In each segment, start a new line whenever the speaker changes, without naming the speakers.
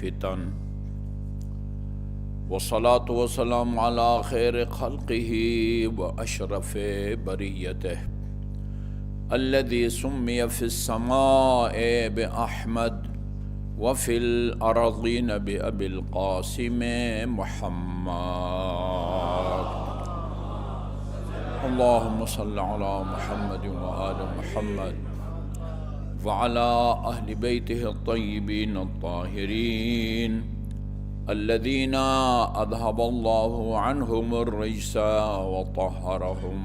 الفتن والصلاة والسلام على خير خلقه وأشرف بريته الذي سمي في السماء بأحمد وفي الأرضين بأبي القاسم محمد. اللهم صل على محمد وآل محمد وعلى أهل بيته الطيبين الطاهرين الذين أذهب الله عنهم الرجس وطهرهم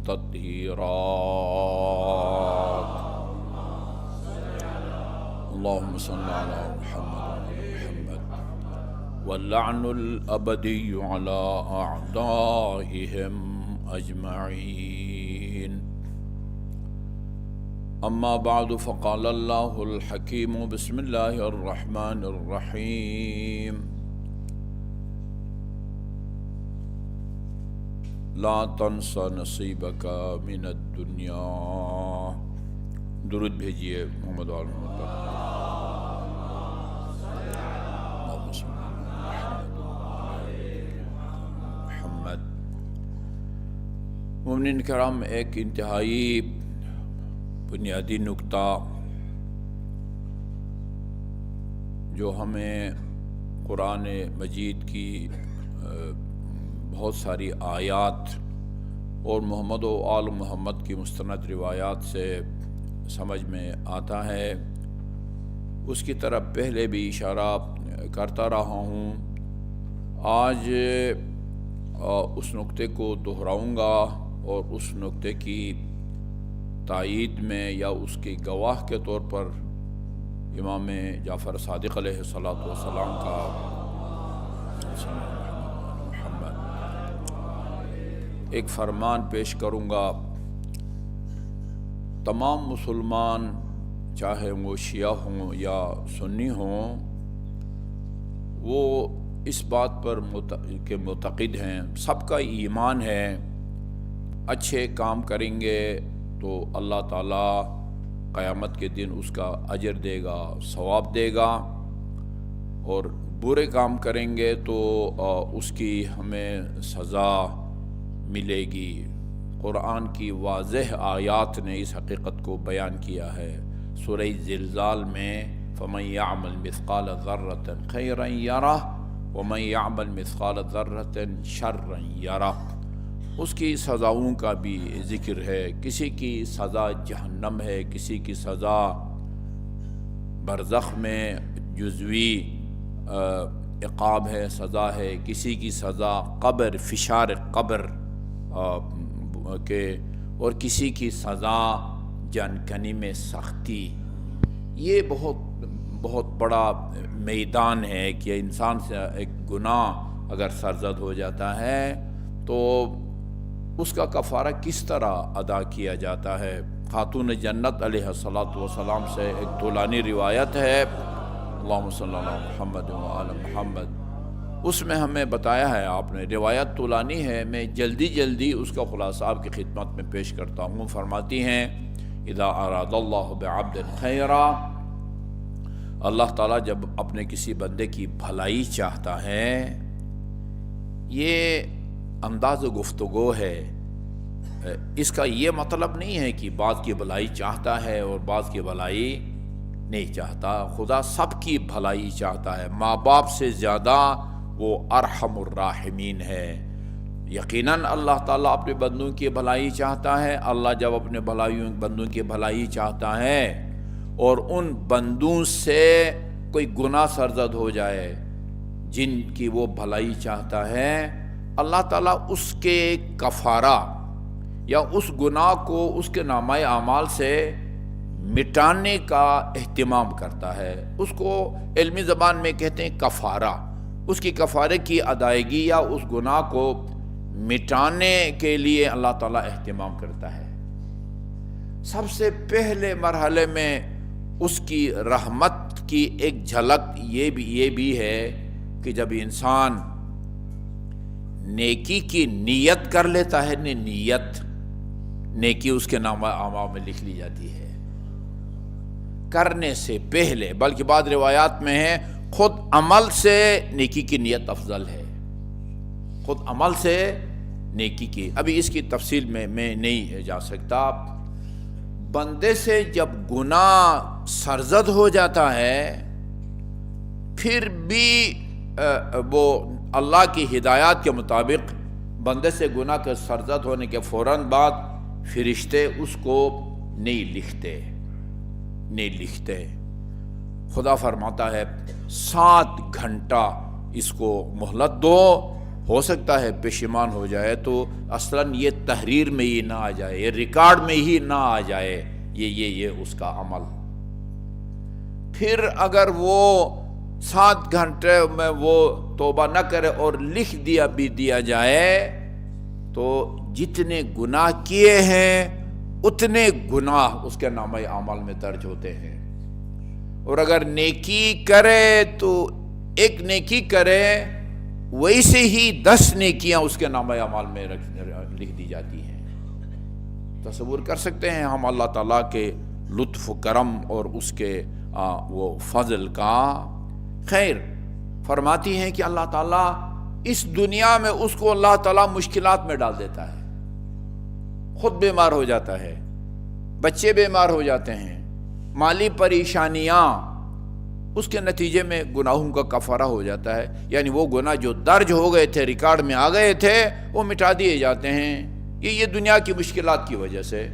تطهيرا. اللهم صل على محمد وعلى محمد واللعن الأبدي على أعدائهم أجمعين. أما بعد فقال الله الحكيم بسم الله الرحمن الرحيم لا تنس نصیبک من الدنیا. درود بھیجیے محمد وآل محمد. مومنین کرام، ایک انتہائی بنیادی نکتہ جو ہمیں قرآن مجید کی بہت ساری آیات اور محمد و آل محمد کی مستند روایات سے سمجھ میں آتا ہے، اس کی طرف پہلے بھی اشارہ کرتا رہا ہوں. آج اس نکتے کو دہراؤں گا اور اس نکتے کی تائید میں یا اس کی گواہ کے طور پر امام جعفر صادق علیہ السلام کا ایک فرمان پیش کروں گا. تمام مسلمان چاہے وہ شیعہ ہوں یا سنی ہوں، وہ اس بات پر معتقد ہیں، سب کا ایمان ہے اچھے کام کریں گے تو اللہ تعالیٰ قیامت کے دن اس کا اجر دے گا، ثواب دے گا، اور برے کام کریں گے تو اس کی ہمیں سزا ملے گی. قرآن کی واضح آیات نے اس حقیقت کو بیان کیا ہے. سورہ زلزال میں فَمَن يَعْمَلْ مِثْقَالَ ذَرَّةٍ خَيْرًا يَرَهُ وَمَن يَعْمَلْ مِثْقَالَ ذَرَّةٍ شَرًّا يَرَهُ. اس کی سزاؤں کا بھی ذکر ہے. کسی کی سزا جہنم ہے، کسی کی سزا برزخ میں جزوی عقاب ہے، سزا ہے، کسی کی سزا قبر، فشار قبر کے، اور کسی کی سزا جانکنی میں سختی. یہ بہت بڑا میدان ہے کہ انسان سے ایک گناہ اگر سرزد ہو جاتا ہے تو اس کا کفارہ کس طرح ادا کیا جاتا ہے. خاتون جنت علیہ السلام سے ایک طولانی روایت ہے، اللہم صلی اللہ علیہ محمد وآل محمد. اس میں ہمیں بتایا ہے، آپ نے، روایت طولانی ہے، میں جلدی اس کا خلاصہ آپ کی خدمت میں پیش کرتا ہوں. فرماتی ہیں اذا اراد اللہ بعبد خیرا، اللہ تعالیٰ جب اپنے کسی بندے کی بھلائی چاہتا ہے، یہ انداز گفتگو ہے. اس کا یہ مطلب نہیں ہے کہ بعض کی بھلائی چاہتا ہے اور بعض کی بھلائی نہیں چاہتا. خدا سب کی بھلائی چاہتا ہے. ماں باپ سے زیادہ وہ ارحم الراحمین ہے. یقیناً اللہ تعالیٰ اپنے بندوں کی بھلائی چاہتا ہے. اللہ جب اپنے بندوں کی بھلائی چاہتا ہے اور ان بندوں سے کوئی گناہ سرزد ہو جائے جن کی وہ بھلائی چاہتا ہے، اللہ تعالیٰ اس کے کفارہ یا اس گناہ کو اس کے نامہ اعمال سے مٹانے کا اہتمام کرتا ہے. اس کو علمی زبان میں کہتے ہیں کفارہ. اس کی کفارے کی ادائیگی یا اس گناہ کو مٹانے کے لیے اللہ تعالیٰ اہتمام کرتا ہے. سب سے پہلے مرحلے میں اس کی رحمت کی ایک جھلک یہ بھی ہے کہ جب انسان نیکی کی نیت کر لیتا ہے، نیکی اس کے نامہ اعمال میں لکھ لی جاتی ہے کرنے سے پہلے. بلکہ بعض روایات میں ہے خود عمل سے نیکی کی نیت افضل ہے، خود عمل سے نیکی کی. ابھی اس کی تفصیل میں نہیں جا سکتا. بندے سے جب گناہ سرزد ہو جاتا ہے پھر بھی وہ اللہ کی ہدایات کے مطابق بندے سے گناہ کے سرزد ہونے کے فوراً بعد فرشتے اس کو نہیں لکھتے. خدا فرماتا ہے 7 گھنٹہ اس کو مہلت دو، ہو سکتا ہے پشیمان ہو جائے تو اصلاً یہ تحریر میں ہی نہ آ جائے، یہ ریکارڈ میں ہی نہ آ جائے یہ اس کا عمل. پھر اگر وہ 7 گھنٹے میں وہ توبہ نہ کرے اور لکھ دیا جائے تو جتنے گناہ کیے ہیں اتنے گناہ اس کے نامہ اعمال میں درج ہوتے ہیں. اور اگر نیکی کرے تو ایک نیکی کرے ویسے ہی 10 نیکیاں اس کے نامہ اعمال میں لکھ دی جاتی ہیں. تصور کر سکتے ہیں ہم اللہ تعالیٰ کے لطف و کرم اور اس کے وہ فضل کا. خیر فرماتی ہیں کہ اللہ تعالیٰ اس دنیا میں اس کو اللہ تعالیٰ مشکلات میں ڈال دیتا ہے. خود بیمار ہو جاتا ہے، بچے بیمار ہو جاتے ہیں، مالی پریشانیاں، اس کے نتیجے میں گناہوں کا کفارہ ہو جاتا ہے. یعنی وہ گناہ جو درج ہو گئے تھے، ریکارڈ میں آ گئے تھے، وہ مٹا دیے جاتے ہیں یہ دنیا کی مشکلات کی وجہ سے.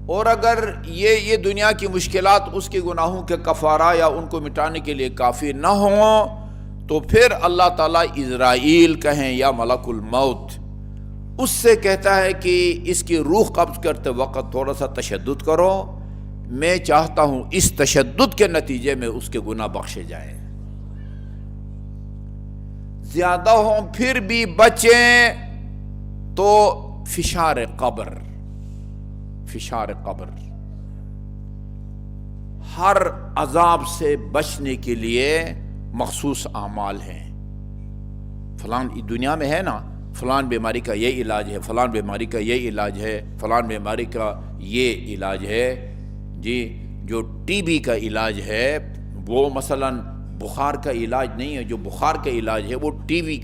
اور اگر یہ دنیا کی مشکلات اس کے گناہوں کے کفارہ یا ان کو مٹانے کے لیے کافی نہ ہوں تو پھر اللہ تعالیٰ عزرائیل کہیں یا ملک الموت اس سے کہتا ہے کہ اس کی روح قبض کرتے وقت تھوڑا سا تشدد کرو، میں چاہتا ہوں اس تشدد کے نتیجے میں اس کے گناہ بخشے جائیں. زیادہ ہوں پھر بھی بچیں تو فشار قبر ہر عذاب سے بچنے کے لیے مخصوص اعمال ہیں. فلان دنیا میں ہے نا، فلان بیماری کا یہ علاج ہے، فلان بیماری کا یہ علاج ہے، فلان بیماری کا یہ علاج ہے. جی جو ٹی بی کا علاج ہے وہ مثلا بخار کا علاج نہیں ہے، جو بخار کا علاج ہے وہ ٹی بی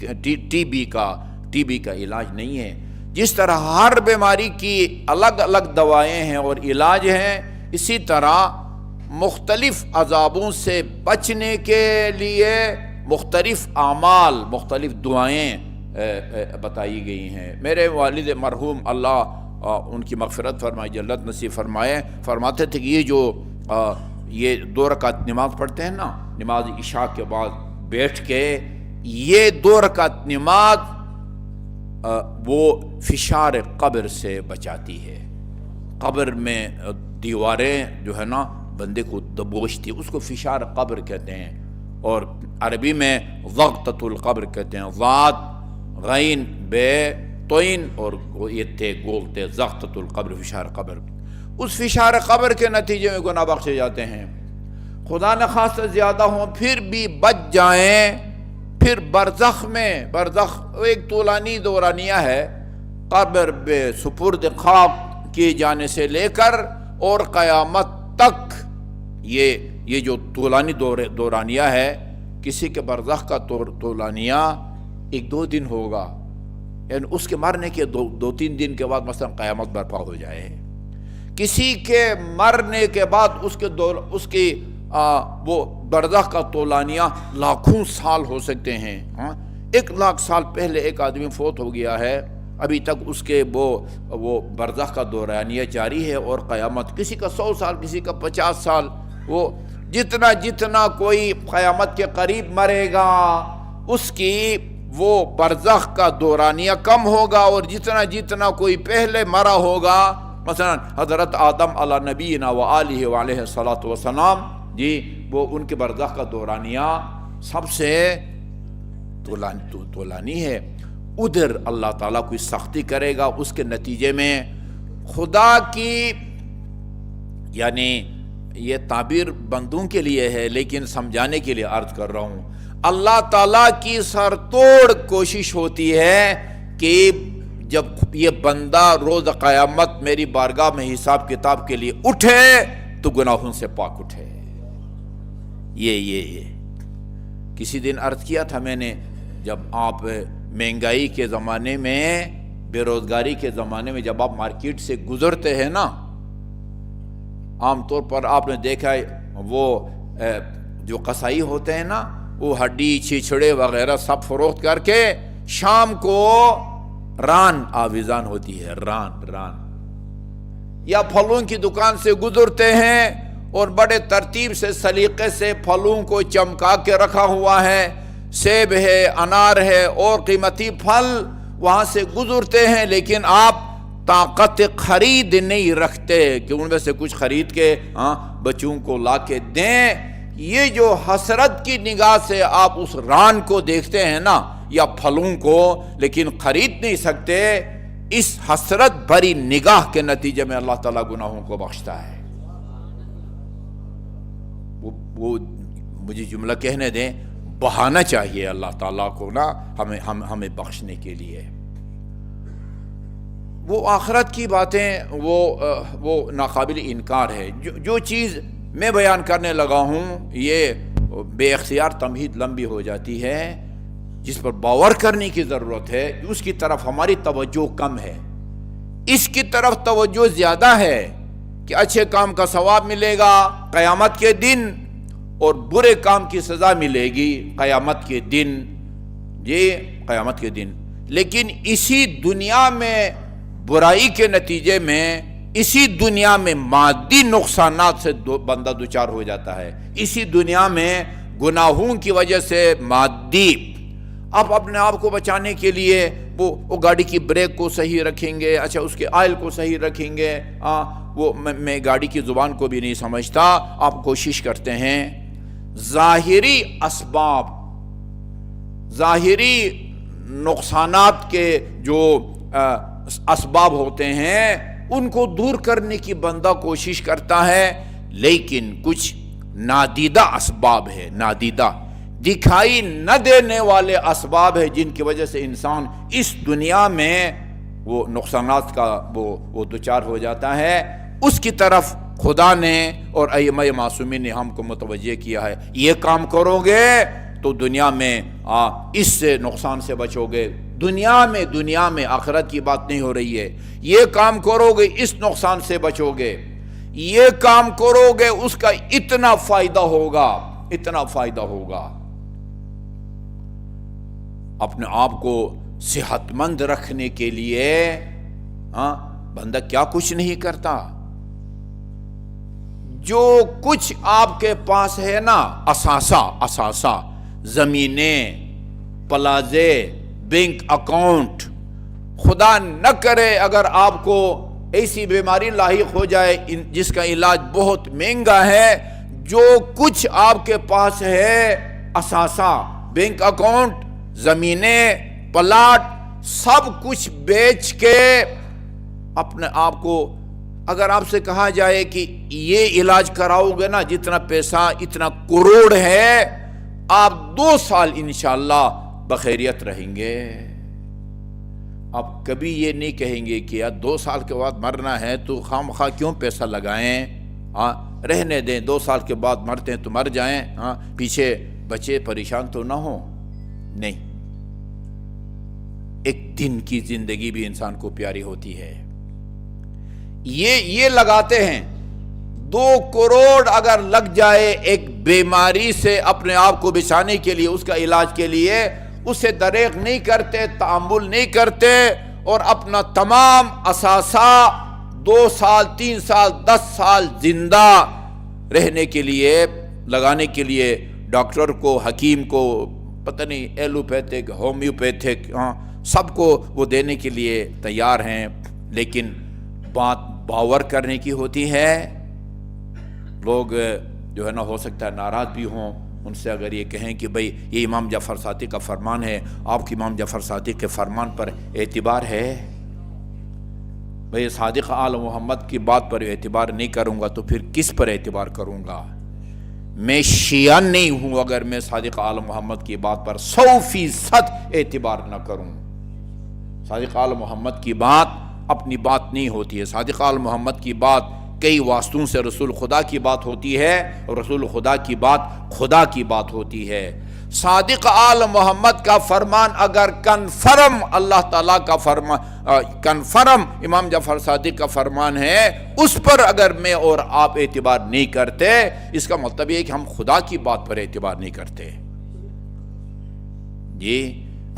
کا علاج نہیں ہے. جس طرح ہر بیماری کی الگ الگ دوائیں ہیں اور علاج ہیں، اسی طرح مختلف عذابوں سے بچنے کے لیے مختلف اعمال، مختلف دعائیں بتائی گئی ہیں. میرے والد مرحوم اللہ ان کی مغفرت فرمائے، جنت نصیب فرمائے، فرماتے تھے کہ یہ 2 رکعت نماز پڑھتے ہیں نا، نماز عشاء کے بعد بیٹھ کے یہ 2 رکعت نماز وہ فشار قبر سے بچاتی ہے. قبر میں دیواریں جو ہے نا بندے کو دبوچتی، اس کو فشار قبر کہتے ہیں، اور عربی میں ضغطۃ القبر کہتے ہیں. ضاد غین بے توئن اور یہ تے گولتے، ضغطۃ القبر فشار قبر. اس فشار قبر کے نتیجے میں گناہ بخشے جاتے ہیں. خدا نہ خواستہ زیادہ ہوں پھر بھی بچ جائیں. پھر برزخ ایک طولانی دورانیہ ہے، قبر بے سپرد خاک کیے جانے سے لے کر اور قیامت تک یہ جو طولانی دورانیہ ہے. کسی کے برزخ کا طولانیہ 1-2 دن ہوگا، یعنی اس کے مرنے کے 2-3 دن کے بعد مثلا قیامت برپا ہو جائے. کسی کے مرنے کے بعد اس کی وہ برزخ کا طولانیہ لاکھوں سال ہو سکتے ہیں. 1,00,000 سال پہلے ایک آدمی فوت ہو گیا ہے، ابھی تک اس کے وہ برزخ کا دورانیہ جاری ہے. اور قیامت کسی کا 100 سال، کسی کا 50 سال. وہ جتنا کوئی قیامت کے قریب مرے گا اس کی وہ برزخ کا دورانیہ کم ہوگا، اور جتنا کوئی پہلے مرا ہوگا، مثلا حضرت آدم علی نبینا و آلہ و علیہ الصلاۃ والسلام، جی وہ ان کے برزخ کا دورانیہ سب سے طولانی ہے. ادھر اللہ تعالیٰ کوئی سختی کرے گا، اس کے نتیجے میں خدا کی، یعنی یہ تعبیر بندوں کے لیے ہے لیکن سمجھانے کے لیے عرض کر رہا ہوں، اللہ تعالیٰ کی سر توڑ کوشش ہوتی ہے کہ جب یہ بندہ روز قیامت میری بارگاہ میں حساب کتاب کے لیے اٹھے تو گناہوں سے پاک اٹھے. یہ کسی دن عرض کیا تھا میں نے، جب آپ مہنگائی کے زمانے میں، بے روزگاری کے زمانے میں جب آپ مارکیٹ سے گزرتے ہیں نا، عام طور پر آپ نے دیکھا ہے وہ جو قصائی ہوتے ہیں نا، وہ ہڈی چھچڑے وغیرہ سب فروخت کر کے شام کو ران آویزان ہوتی ہے، ران یا پھلوں کی دکان سے گزرتے ہیں اور بڑے ترتیب سے سلیقے سے پھلوں کو چمکا کے رکھا ہوا ہے، سیب ہے، انار ہے اور قیمتی پھل، وہاں سے گزرتے ہیں، لیکن آپ طاقت خرید نہیں رکھتے کہ ان میں سے کچھ خرید کے بچوں کو لا کے دیں۔ یہ جو حسرت کی نگاہ سے آپ اس ران کو دیکھتے ہیں نا یا پھلوں کو، لیکن خرید نہیں سکتے، اس حسرت بھری نگاہ کے نتیجے میں اللہ تعالیٰ گناہوں کو بخشتا ہے۔ وہ مجھے جملہ کہنے دیں، بہانا چاہیے اللہ تعالیٰ کو نا ہمیں بخشنے کے لیے۔ وہ آخرت کی باتیں وہ ناقابل انکار ہے۔ جو چیز میں بیان کرنے لگا ہوں یہ بے اختیار تمہید لمبی ہو جاتی ہے، جس پر باور کرنے کی ضرورت ہے، اس کی طرف ہماری توجہ کم ہے۔ اس کی طرف توجہ زیادہ ہے کہ اچھے کام کا ثواب ملے گا قیامت کے دن اور برے کام کی سزا ملے گی قیامت کے دن، قیامت کے دن۔ لیکن اسی دنیا میں برائی کے نتیجے میں، اسی دنیا میں مادی نقصانات سے بندہ دوچار ہو جاتا ہے، اسی دنیا میں گناہوں کی وجہ سے مادی، آپ اپنے آپ کو بچانے کے لیے وہ گاڑی کی بریک کو صحیح رکھیں گے، اچھا اس کے آئل کو صحیح رکھیں گے، وہ میں گاڑی کی زبان کو بھی نہیں سمجھتا، آپ کوشش کرتے ہیں ظاہری اسباب، ظاہری نقصانات کے جو اسباب ہوتے ہیں ان کو دور کرنے کی بندہ کوشش کرتا ہے، لیکن کچھ نادیدہ اسباب ہے، نادیدہ دکھائی نہ دینے والے اسباب ہے جن کی وجہ سے انسان اس دنیا میں وہ نقصانات کا وہ دوچار ہو جاتا ہے۔ اس کی طرف خدا نے اور ائمہ معصومین نے ہم کو متوجہ کیا ہے، یہ کام کرو گے تو دنیا میں اس سے نقصان سے بچو گے، دنیا میں آخرت کی بات نہیں ہو رہی ہے، یہ کام کرو گے اس نقصان سے بچو گے، یہ کام کرو گے اس کا اتنا فائدہ ہوگا، اتنا فائدہ ہوگا۔ اپنے آپ کو صحت مند رکھنے کے لیے بندہ کیا کچھ نہیں کرتا، جو کچھ آپ کے پاس ہے نا، اثاثہ، زمینیں، پلازے، بینک اکاؤنٹ، خدا نہ کرے اگر آپ کو ایسی بیماری لاحق ہو جائے جس کا علاج بہت مہنگا ہے، جو کچھ آپ کے پاس ہے، اثاثہ، بینک اکاؤنٹ، زمینیں، پلاٹ، سب کچھ بیچ کے اپنے آپ کو، اگر آپ سے کہا جائے کہ یہ علاج کراؤ گے نا جتنا پیسہ اتنا کروڑ ہے، آپ 2 سال انشاءاللہ بخیریت رہیں گے۔ آپ کبھی یہ نہیں کہیں گے کہ یار 2 سال کے بعد مرنا ہے تو خام خواہ کیوں پیسہ لگائیں، رہنے دیں، 2 سال کے بعد مرتے ہیں تو مر جائیں، پیچھے بچے پریشان تو نہ ہوں۔ نہیں، ایک دن کی زندگی بھی انسان کو پیاری ہوتی ہے۔ یہ لگاتے ہیں 2 کروڑ اگر لگ جائے ایک بیماری سے اپنے آپ کو بچانے کے لیے، اس کا علاج کے لیے، اسے دریغ نہیں کرتے، تحمل نہیں کرتے، اور اپنا تمام اثاثہ 2 سال 3 سال 10 سال زندہ رہنے کے لیے لگانے کے لیے ڈاکٹر کو، حکیم کو، پتہ نہیں ایلوپیتھک، ہومیوپیتھک، سب کو وہ دینے کے لیے تیار ہیں، لیکن بات باور کرنے کی ہوتی ہے۔ لوگ جو ہے نا ہو سکتا ہے ناراض بھی ہوں، ان سے اگر یہ کہیں کہ بھئی یہ امام جعفر صادق کا فرمان ہے، آپ کی امام جعفر صادق کے فرمان پر اعتبار ہے؟ بھئی صادق آل محمد کی بات پر اعتبار نہیں کروں گا تو پھر کس پر اعتبار کروں گا؟ میں شیعہ نہیں ہوں اگر میں صادق آل محمد کی بات پر 100% اعتبار نہ کروں۔ صادق آل محمد کی بات اپنی بات نہیں ہوتی ہے، صادق آل محمد کی بات کئی واسطوں سے رسول خدا کی بات ہوتی ہے اور رسول خدا کی بات خدا کی بات ہوتی ہے۔ صادق آل محمد کا فرمان اگر کنفرم اللہ تعالیٰ کا فرمان، کنفرم امام جعفر صادق کا فرمان ہے، اس پر اگر میں اور آپ اعتبار نہیں کرتے، اس کا مطلب یہ ہے کہ ہم خدا کی بات پر اعتبار نہیں کرتے۔ جی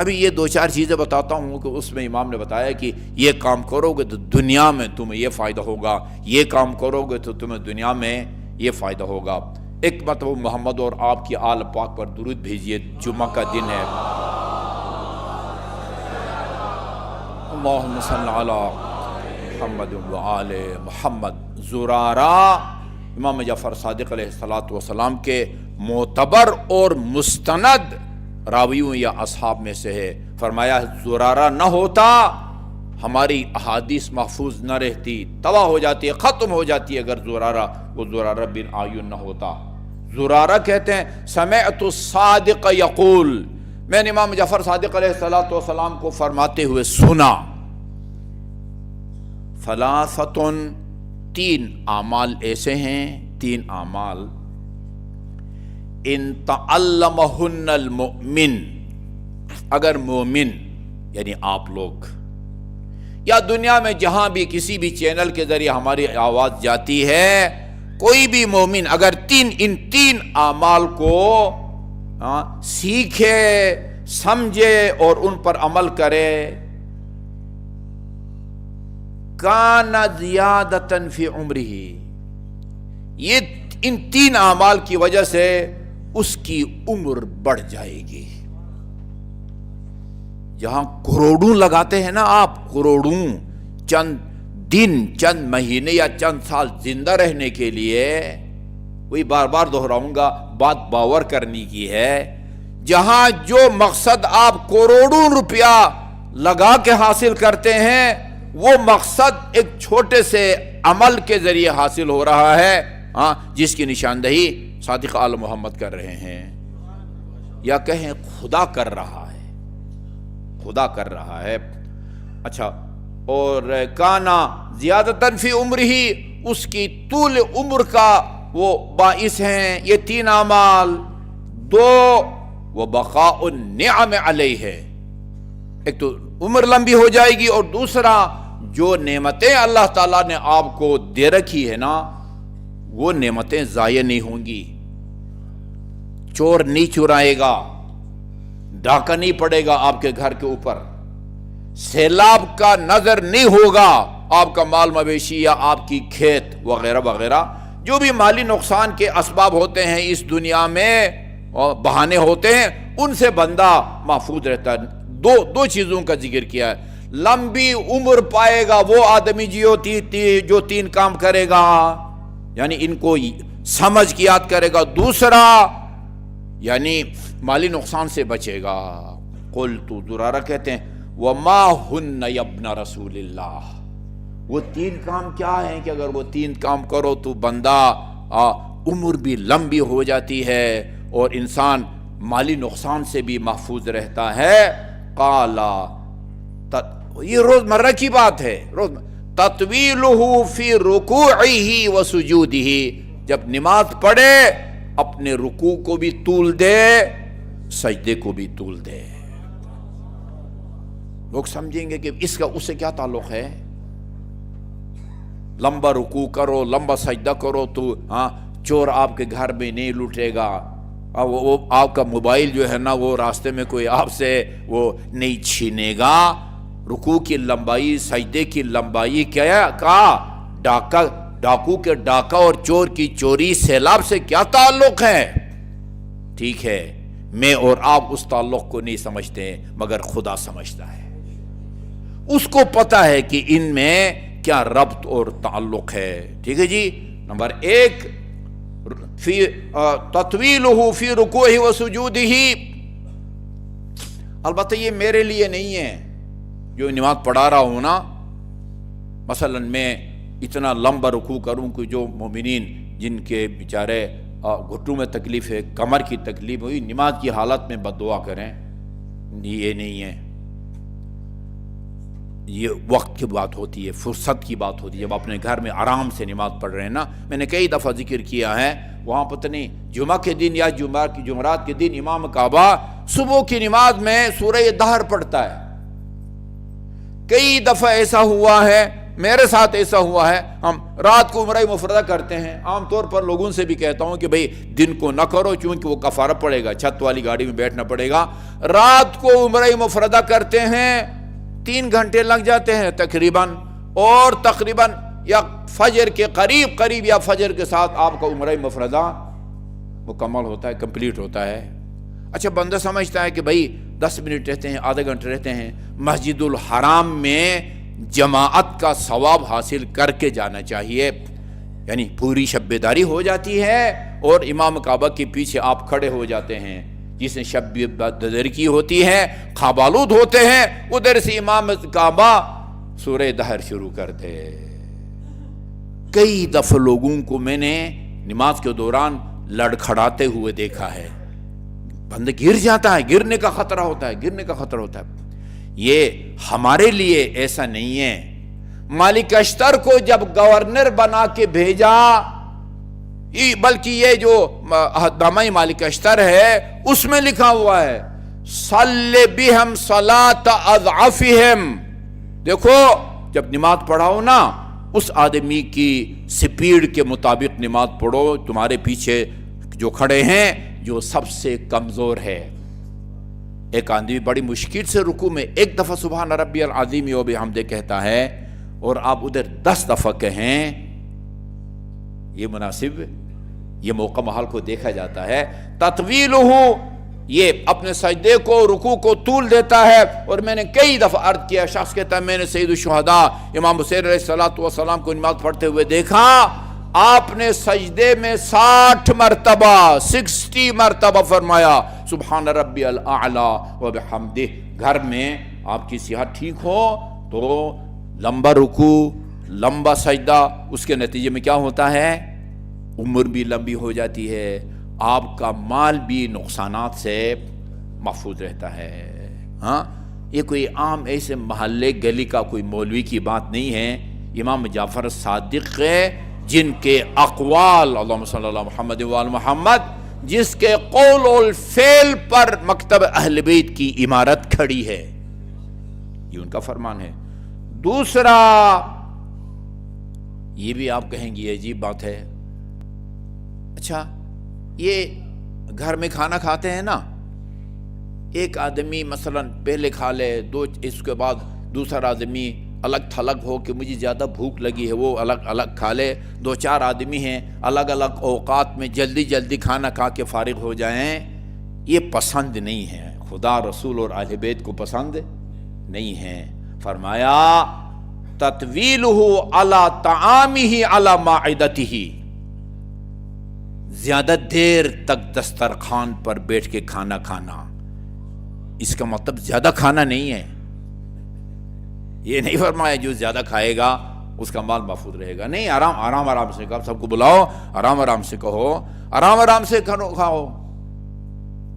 ابھی یہ دو چار چیزیں بتاتا ہوں کہ اس میں امام نے بتایا کہ یہ کام کرو گے تو دنیا میں تمہیں یہ فائدہ ہوگا، یہ کام کرو گے تو تمہیں دنیا میں یہ فائدہ ہوگا۔ ایک مطلب محمد اور آپ کی آل پاک پر درود بھیجیے، جمعہ کا دن ہے۔ اللہم صلی علی محمد و آل محمد۔ زرارہ امام جعفر صادق علیہ السلام کے معتبر اور مستند راویوں یا اصحاب میں سے ہے۔ فرمایا زرارہ نہ ہوتا ہماری احادیث محفوظ نہ رہتی، تباہ ہو جاتی ہے، ختم ہو جاتی ہے اگر وہ زرارہ بن عیون نہ ہوتا۔ زرارہ کہتے ہیں سمعت الصادق یقول، میں نے امام جعفر صادق علیہ السلام کو فرماتے ہوئے سنا، ثلاثۃ، تین اعمال ایسے ہیں، تین اعمال ان تعلمہن المؤمن، اگر مومن یعنی آپ لوگ یا دنیا میں جہاں بھی کسی بھی چینل کے ذریعے ہماری آواز جاتی ہے، کوئی بھی مومن اگر ان تین اعمال کو سیکھے، سمجھے اور ان پر عمل کرے، کان زیادۃ فی عمرہ، یہ ان تین اعمال کی وجہ سے اس کی عمر بڑھ جائے گی۔ جہاں کروڑوں لگاتے ہیں نا آپ، کروڑوں چند دن، چند مہینے یا چند سال زندہ رہنے کے لیے، وہی بار بار دہراؤں گا، بات باور کرنے کی ہے، جہاں جو مقصد آپ کروڑوں روپیہ لگا کے حاصل کرتے ہیں، وہ مقصد ایک چھوٹے سے عمل کے ذریعے حاصل ہو رہا ہے، جس کی نشاندہی صادق آل محمد کر رہے ہیں، یا کہیں خدا کر رہا ہے، خدا کر رہا ہے۔ اچھا، اور کانا زیادتاً فی عمرہ، اس کی طول عمر کا وہ باعث ہیں یہ تین اعمال۔ دو، وبقاء النعم علیہ ہے، ایک تو عمر لمبی ہو جائے گی، اور دوسرا جو نعمتیں اللہ تعالیٰ نے آپ کو دے رکھی ہے نا، وہ نعمتیں ضائع نہیں ہوں گی، چور نہیں چرائے گا، ڈاکہ نہیں پڑے گا آپ کے گھر کے اوپر، سیلاب کا نظر نہیں ہوگا آپ کا مال مویشی یا آپ کی کھیت وغیرہ وغیرہ، جو بھی مالی نقصان کے اسباب ہوتے ہیں اس دنیا میں اور بہانے ہوتے ہیں، ان سے بندہ محفوظ رہتا ہے۔ دو چیزوں کا ذکر کیا ہے، لمبی عمر پائے گا وہ آدمی جو تین کام کرے گا، یعنی ان کو سمجھ کے یاد کرے گا، دوسرا یعنی مالی نقصان سے بچے گا۔ قلت، زرارہ کہتے ہیں وما ہن یا ابن رسول اللہ، وہ تین کام کیا ہیں کہ اگر وہ تین کام کرو تو بندہ عمر بھی لمبی ہو جاتی ہے اور انسان مالی نقصان سے بھی محفوظ رہتا ہے۔ قالا، یہ روزمرہ کی بات ہے، تطویلہ فی رکوعہ و سجودہ، جب نماز پڑھے اپنے رکوع کو بھی طول دے، سجدے کو بھی طول دے۔ لوگ سمجھیں گے کہ اس کا اس سے کیا تعلق ہے، لمبا رکوع کرو، لمبا سجدہ کرو تو چور آپ کے گھر میں نہیں لوٹے گا، وہ آپ کا موبائل جو ہے نا وہ راستے میں کوئی آپ سے وہ نہیں چھینے گا۔ رکوع کی لمبائی، سجدے کی لمبائی کیا ڈاکو کے ڈاکہ اور چور کی چوری، سیلاب سے کیا تعلق ہے؟ ٹھیک ہے، میں اور آپ اس تعلق کو نہیں سمجھتے مگر خدا سمجھتا ہے، اس کو پتا ہے کہ ان میں کیا ربط اور تعلق ہے۔ ٹھیک ہے جی، نمبر ایک فی تطویلہ فی رکوعہ و سجودہ، البتہ یہ میرے لیے نہیں ہے جو نماز پڑھا رہا ہوں نا، مثلا میں اتنا لمبا رکوع کروں کہ جو مومنین جن کے بیچارے گھٹوں میں تکلیف ہے، کمر کی تکلیف ہوئی، نماز کی حالت میں بد دعا کریں، یہ نہیں ہے۔ یہ وقت کی بات ہوتی ہے، فرصت کی بات ہوتی ہے، جب اپنے گھر میں آرام سے نماز پڑھ رہے ہیں نا. میں نے کئی دفعہ ذکر کیا ہے، وہاں پتہ نہیں جمعہ کے دن یا جمعرات کے دن امام کعبہ صبح کی نماز میں سورہ دہر پڑھتا ہے. کئی دفعہ ایسا ہوا ہے، میرے ساتھ ایسا ہوا ہے. ہم رات کو عمرہ مفردہ کرتے ہیں. عام طور پر لوگوں سے بھی کہتا ہوں کہ بھئی دن کو نہ کرو، چونکہ وہ کفارہ پڑے گا، چھت والی گاڑی میں بیٹھنا پڑے گا. رات کو عمرہ مفردہ کرتے ہیں، 3 گھنٹے لگ جاتے ہیں تقریباً، اور تقریباً یا فجر کے قریب یا فجر کے ساتھ آپ کا عمرہ مفردہ مکمل ہوتا ہے، کمپلیٹ ہوتا ہے. اچھا، بندہ سمجھتا ہے کہ بھئی 10 منٹ رہتے ہیں، آدھا گھنٹے رہتے ہیں، مسجد الحرام میں جماعت کا ثواب حاصل کر کے جانا چاہیے. یعنی پوری شب بیداری ہو جاتی ہے اور امام کعبہ کے پیچھے آپ کھڑے ہو جاتے ہیں. جس نے شب بیداری کی ہوتی ہے، خواب آلود ہوتے ہیں، ادھر سے امام کعبہ سورہ دہر شروع کر دے. کئی دفعہ لوگوں کو میں نے نماز کے دوران لڑکھڑاتے ہوئے دیکھا ہے. بندہ گر جاتا ہے، گرنے کا خطرہ ہوتا ہے. یہ ہمارے لیے ایسا نہیں ہے. مالک اشتر کو جب گورنر بنا کے بھیجا، بلکہ یہ جو نامہ مالک اشتر ہے اس میں لکھا ہوا ہے صلی بہم صلاۃ اضعفہم. دیکھو، جب نماز پڑھاؤ نا، اس آدمی کی سپیڈ کے مطابق نماز پڑھو. تمہارے پیچھے جو کھڑے ہیں جو سب سے کمزور ہے. ایک آدمی بڑی مشکل سے رکوع میں ایک دفعہ سبحان ربی العظیم و بحمدہ کہتا ہے، اور آپ ادھر 10 دفعہ کہیں، یہ مناسب، یہ موقع محال کو دیکھا جاتا ہے. تطویلہ، یہ اپنے سجدے کو، رکوع کو طول دیتا ہے. اور میں نے کئی دفعہ عرض کیا، شخص کہتا ہے میں نے سید الشہداء امام حسین علیہ السلام کو نماز پڑھتے ہوئے دیکھا، آپ نے سجدے میں 60 مرتبہ فرمایا سبحان ربی الاعلی و بحمدہ. گھر میں آپ کی صحت ٹھیک ہو تو لمبا رکوع، لمبا سجدہ، اس کے نتیجے میں کیا ہوتا ہے؟ عمر بھی لمبی ہو جاتی ہے، آپ کا مال بھی نقصانات سے محفوظ رہتا ہے. ہاں، یہ کوئی عام ایسے محلے گلی کا کوئی مولوی کی بات نہیں ہے. امام جعفر صادق جن کے اقوال، اللہم صلی اللہ محمد وآل محمد، جس کے قول و فعل پر مکتب اہل بیت کی عمارت کھڑی ہے، یہ ان کا فرمان ہے. دوسرا، یہ بھی آپ کہیں گے عجیب بات ہے. اچھا، یہ گھر میں کھانا کھاتے ہیں نا، ایک آدمی مثلا پہلے کھا لے، اس کے بعد دوسرا آدمی الگ تھلگ ہو کہ مجھے زیادہ بھوک لگی ہے، وہ الگ الگ کھا لے. 2-4 آدمی ہیں، الگ الگ اوقات میں جلدی کھانا کھا کے فارغ ہو جائیں. یہ پسند نہیں ہے، خدا، رسول اور اہل بیت کو پسند نہیں ہے. فرمایا تطویلہ علی طعامہ علی مائدتہ، زیادہ دیر تک دسترخوان پر بیٹھ کے کھانا کھانا، اس کا مطلب زیادہ کھانا نہیں ہے. یہ نہیں فرمایا جو زیادہ کھائے گا اس کا مال محفوظ رہے گا. نہیں، آرام سے کہو، سب کو بلاؤ، آرام سے کہو، آرام سے کھاؤ.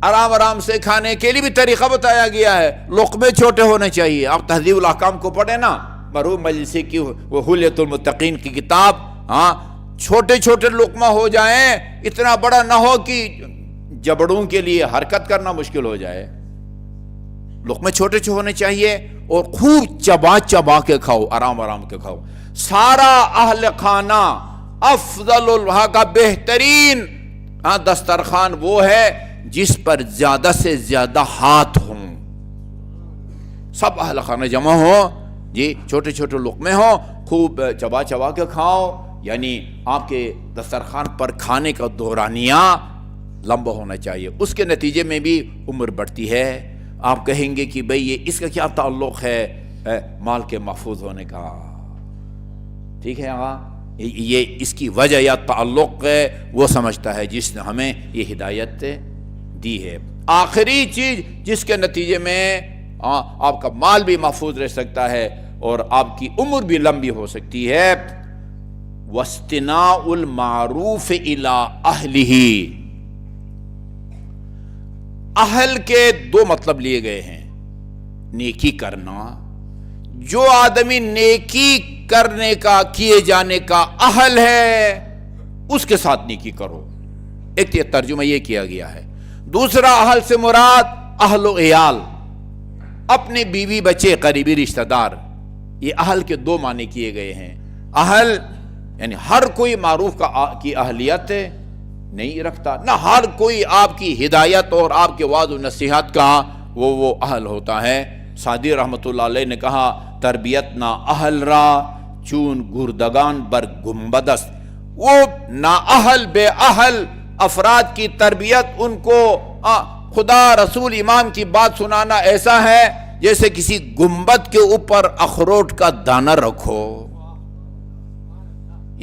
آرام سے کھانے کے لیے بھی طریقہ بتایا گیا ہے. لقمے چھوٹے ہونے چاہیے. آپ تہذیب الاحکام کو پڑھیں نا، مرحوم مجلسی کی وہ حلیۃ المتقین کی کتاب. ہاں، چھوٹے لقمہ ہو جائیں، اتنا بڑا نہ ہو کہ جبڑوں کے لیے حرکت کرنا مشکل ہو جائے. لقمے چھوٹے ہونے چاہیے اور خوب چبا کے کھاؤ، آرام کے کھاؤ. سارا اہل خانہ، افضل الہا کا بہترین دسترخوان وہ ہے جس پر زیادہ سے زیادہ ہاتھ ہوں. سب اہل خانہ جمع ہو جی، چھوٹے لقمے ہوں، خوب چبا کے کھاؤ. یعنی آپ کے دسترخوان پر کھانے کا دورانیہ لمبا ہونا چاہیے. اس کے نتیجے میں بھی عمر بڑھتی ہے. آپ کہیں گے کہ بھئی یہ اس کا کیا تعلق ہے مال کے محفوظ ہونے کا؟ ٹھیک ہے، یہ اس کی وجہ یا تعلق وہ سمجھتا ہے جس نے ہمیں یہ ہدایت دی ہے. آخری چیز جس کے نتیجے میں آپ کا مال بھی محفوظ رہ سکتا ہے اور آپ کی عمر بھی لمبی ہو سکتی ہے، وَاسْتِنَاءُ الْمَعْرُوفِ إِلَىٰ أَهْلِهِ. اہل کے 2 مطلب لیے گئے ہیں: نیکی کرنا. جو آدمی نیکی کرنے کا کیے جانے کا اہل ہے اس کے ساتھ نیکی کرو. ایک یہ ترجمہ یہ کیا گیا ہے. دوسرا اہل سے مراد اہل و عیال، اپنے بیوی بچے قریبی رشتہ دار. یہ اہل کے دو معنی کیے گئے ہیں. اہل یعنی ہر کوئی معروف کی اہلیت نہیں رکھتا، نہ ہر کوئی آپ کی ہدایت اور آپ کے وعظ و نصیحت کا وہ اہل ہوتا ہے. سعدی رحمۃ اللہ علیہ نے کہا تربیت نہ اہل را چون گردگان بر گنبدست. وہ نااہل بے اہل افراد کی تربیت، ان کو خدا رسول امام کی بات سنانا ایسا ہے جیسے کسی گنبد کے اوپر اخروٹ کا دانہ رکھو،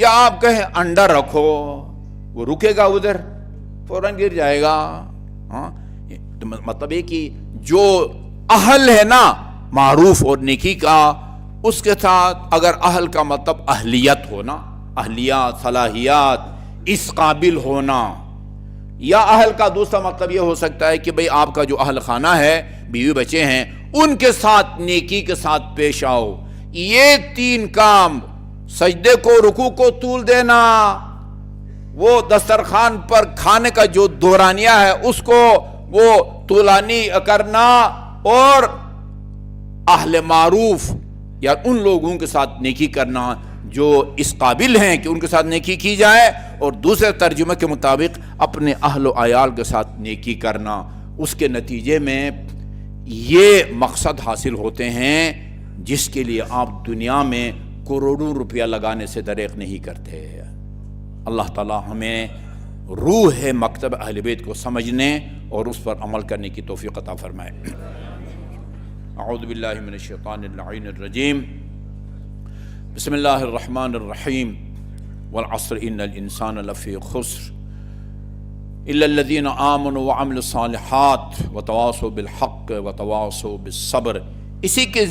یا آپ کہیں انڈا رکھو، وہ رکے گا ادھر، فوراً گر جائے گا. تو مطلب یہ کہ جو اہل ہے نا معروف اور نیکی کا، اس کے ساتھ اگر اہل کا مطلب اہلیت ہونا، اہلیت صلاحیات اس قابل ہونا، یا اہل کا دوسرا مطلب یہ ہو سکتا ہے کہ بھئی آپ کا جو اہل خانہ ہے، بیوی بچے ہیں، ان کے ساتھ نیکی کے ساتھ پیش آؤ. یہ تین کام، سجدے کو رکوع کو طول دینا، وہ دسترخوان پر کھانے کا جو دورانیہ ہے اس کو وہ طولانی کرنا، اور اہل معروف یا ان لوگوں کے ساتھ نیکی کرنا جو اس قابل ہیں کہ ان کے ساتھ نیکی کی جائے، اور دوسرے ترجمے کے مطابق اپنے اہل و عیال کے ساتھ نیکی کرنا. اس کے نتیجے میں یہ مقصد حاصل ہوتے ہیں جس کے لیے آپ دنیا میں کروڑوں روپیہ لگانے سے دریغ نہیں کرتے. اللہ تعالی ہمیں روح مکتب اہل بیت کو سمجھنے اور اس پر عمل کرنے کی توفیق عطا فرمائے. اعوذ باللہ من الشیطان اللعین الرجیم. بسم اللہ الرحمن الرحیم. والعصر ان الانسان لفی خسر الا الذین آمنوا وعملوا الصالحات وتواصوا بالحق وتواصوا بالصبر. اسی کی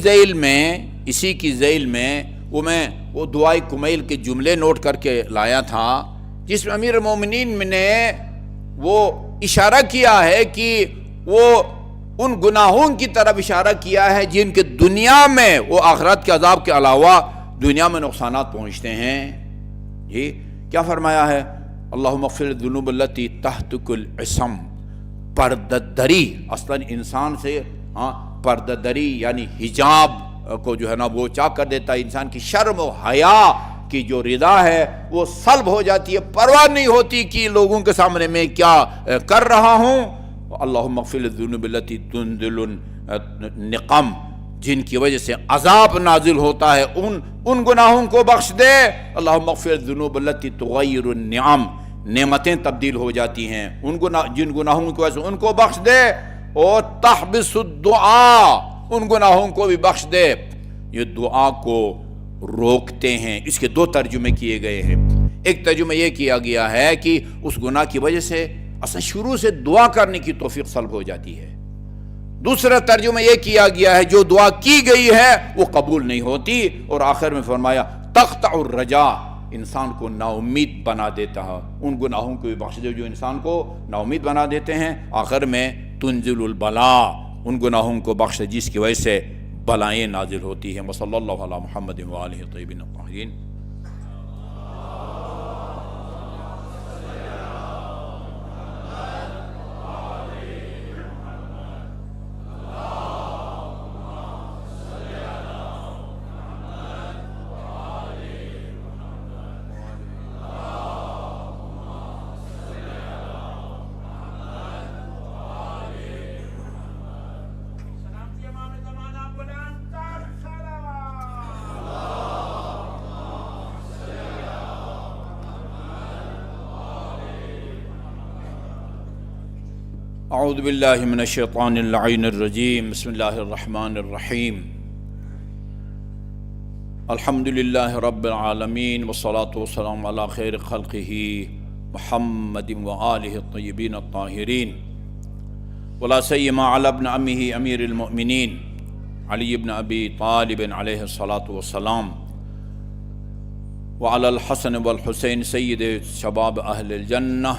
ذیل میں وہ دعائے کمیل کے جملے نوٹ کر کے لایا تھا، جس میں امیر المومنین نے وہ اشارہ کیا ہے کہ وہ ان گناہوں کی طرف اشارہ کیا ہے جن کے دنیا میں وہ آخرت کے عذاب کے علاوہ دنیا میں نقصانات پہنچتے ہیں. جی کیا فرمایا ہے؟ اللہم اغفر الذنوب التی تحتک العصم. پرددری، اصلاً انسان سے پرددری یعنی حجاب کو جو ہے نا وہ چاک کر دیتا ہے. انسان کی شرم و حیا کی جو رضا ہے وہ سلب ہو جاتی ہے، پرواہ نہیں ہوتی کہ لوگوں کے سامنے میں کیا کر رہا ہوں. اللہم اغفر الذنوب التی تنزل النقم، جن کی وجہ سے عذاب نازل ہوتا ہے، ان گناہوں کو بخش دے. اللہم اغفر الذنوب التی تغیر النعم، نعمتیں تبدیل ہو جاتی ہیں، جن گناہوں کی وجہ سے ان کو بخش دے. اور تحبس الدعاء، ان گناہوں کو بھی بخش دے. یہ دعا کو روکتے ہیں. اس کے دو ترجمے کیے گئے ہیں. ایک ترجمہ یہ کیا گیا ہے کہ اس گناہ کی وجہ سے اصلا شروع سے دعا کرنے کی توفیق سلب ہو جاتی ہے. دوسرا ترجمہ یہ کیا گیا ہے جو دعا کی گئی ہے وہ قبول نہیں ہوتی. اور آخر میں فرمایا تقطع الرجا، انسان کو نا امید بنا دیتا ہے. ان گناہوں کو بھی بخش دے جو انسان کو نا امید بنا دیتے ہیں. آخر میں تنزل البلا، ان گناہوں کو بخش دے جس کی وجہ سے بلائیں نازل ہوتی ہیں. وصلی اللہ علی محمد وآلہ الطیبین الطاہرین. اعوذ باللہ من الشیطان اللعین الرجیم. بسم اللہ الرحمن الرحیم. الحمدللہ رب العالمین والصلاة والسلام علی خیر خلقہ محمد وآلہ الطیبین الطاہرین، ولا سیما علی ابن عمہ امیر المؤمنین علی بن ابی طالب علیہ الصلاة والسلام، وعلی الحسن والحسین سید شباب اہل الجنہ،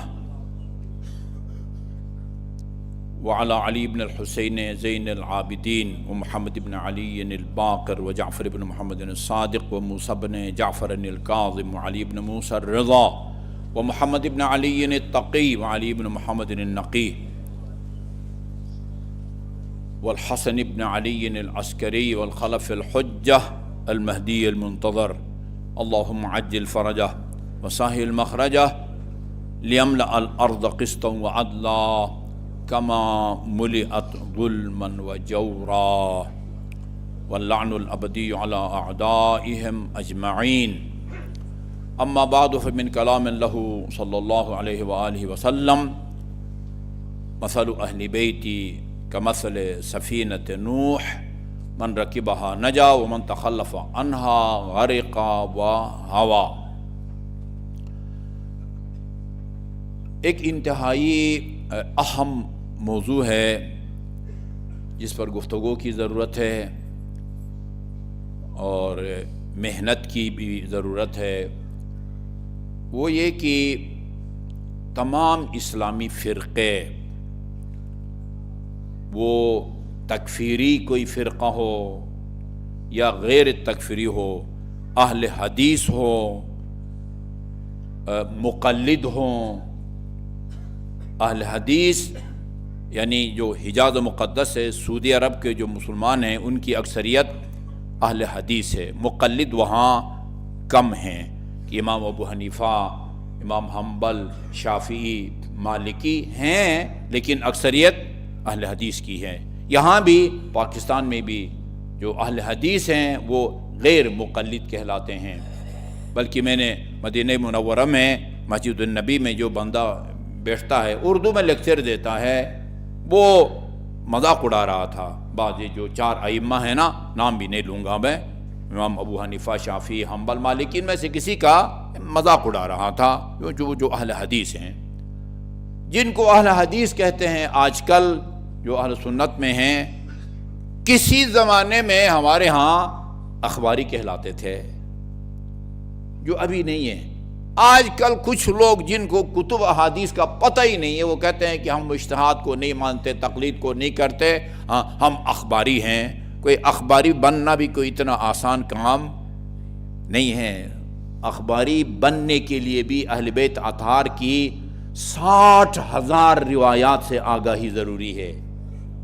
وعلى علي بن الحسين زين العابدين ومحمد بن علي الباقر وجعفر بن محمد الصادق وموسى بن جعفر الكاظم وعلي بن موسى الرضا ومحمد بن علي التقي وعلي بن محمد النقي والحسن بن علي العسكري والخلف الحجة المهدي المنتظر اللهم عجل فرجه وسهل مخرجه ليملأ الأرض قسطا وعدلا كما ملئت ظلما وجورا واللعن الأبدي على أعدائهم أجمعين. أما بعد فمن كلام له صلى الله عليه وآله وسلم مثل أهل بيتي كمثل سفينة نوح من ركبها نجا ومن تخلف عنها غرق وهوى. ایک انتہائی اہم موضوع ہے جس پر گفتگو کی ضرورت ہے اور محنت کی بھی ضرورت ہے، وہ یہ کہ تمام اسلامی فرقے، وہ تکفیری کوئی فرقہ ہو یا غیر تکفیری ہو، اہل حدیث ہو، مقلد ہوں. اہل حدیث یعنی جو حجاز مقدس ہے، سعودی عرب کے جو مسلمان ہیں ان کی اکثریت اہل حدیث ہے. مقلد وہاں کم ہیں کہ امام ابو حنیفہ، امام حنبل، شافعی، مالکی ہیں، لیکن اکثریت اہل حدیث کی ہے. یہاں بھی پاکستان میں بھی جو اہل حدیث ہیں وہ غیر مقلد کہلاتے ہیں. بلکہ میں نے مدینہ منورہ میں مسجد النبی میں جو بندہ بیٹھتا ہے اردو میں لیکچر دیتا ہے، وہ مذاق اڑا رہا تھا. بعض جو 4 ائمہ ہیں نا، نام بھی نہیں لوں گا میں، امام ابو حنیفہ، شافعی، حنبل، مالکی، ان میں سے کسی کا مذاق اڑا رہا تھا. جو اہل حدیث ہیں، جن کو اہل حدیث کہتے ہیں آج کل جو اہل سنت میں ہیں، کسی زمانے میں ہمارے ہاں اخباری کہلاتے تھے، جو ابھی نہیں ہیں. آج کل کچھ لوگ جن کو کتب احادیث کا پتہ ہی نہیں ہے، وہ کہتے ہیں کہ ہم اجتہاد کو نہیں مانتے، تقلید کو نہیں کرتے، ہم اخباری ہیں. کوئی اخباری بننا بھی کوئی اتنا آسان کام نہیں ہے. اخباری بننے کے لیے بھی اہل بیت اطہار کی 60,000 روایات سے آگاہی ضروری ہے.